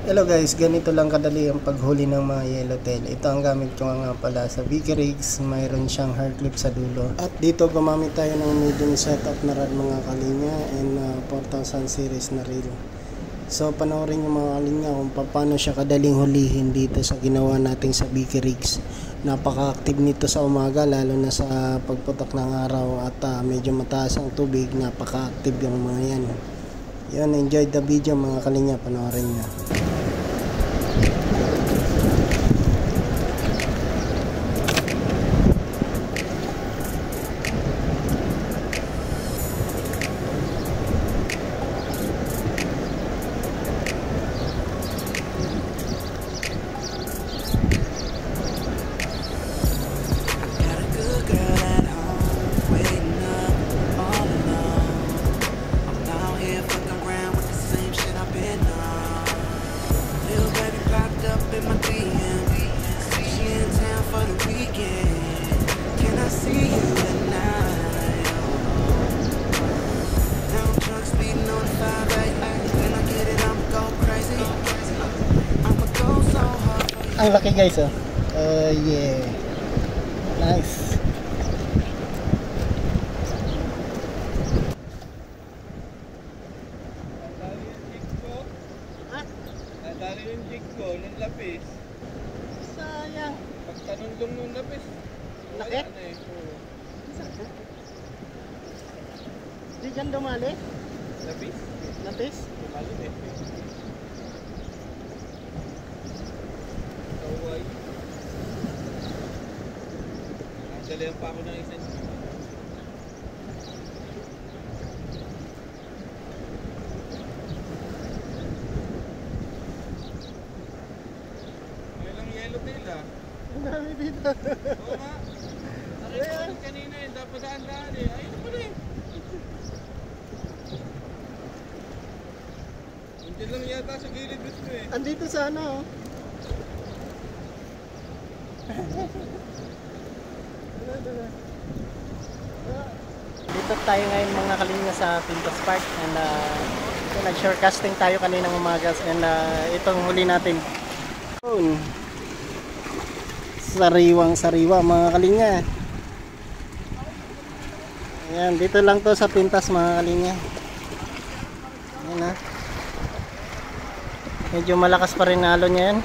Hello guys, ganito lang kadali ang paghuli ng mga yellowtail. Ito ang gamit ko nga pala sa Vicky Rigs. Mayroon siyang hair clip sa dulo. At dito gumamit tayo ng medium setup na rod mga kalinya and 4000 series na reel. So panoorin yung mga kalinya kung paano siya kadaling hulihin dito sa ginawa natin sa Vicky Rigs. Napaka-active nito sa umaga lalo na sa pagputok ng araw at medyo mataas ang tubig. Napaka-active yung mga yan. Yun, enjoy the video mga kalinya, panoorin nyo. Ang laki guys, oh. Yeah. Nice. Nadali yung jig ko nung lapis. Sayang. Pagtanundong nung lapis. Laki? Di dyan dumali? Lapis? Lapis? Dumali eh. Kaway. Dalihan pa ako ng isang jig. Yellowtail ah. Ang dami dito. Oo nga. Nakita ko kanina yun. Dapat daan-daan eh. Ayun pa rin. Nandiyan lang yata sa gilid gusto eh. Andito sa ano, oh. Dito tayo ngayon mga kalinya sa Pintos Park and nag-shore casting tayo kaninang umaga and itong huli natin. Sariwang sariwa mga kalinya. Ayan, dito lang to sa Pintas mga kalinya. Ayan, ha. Medyo malakas pa rin alon yan.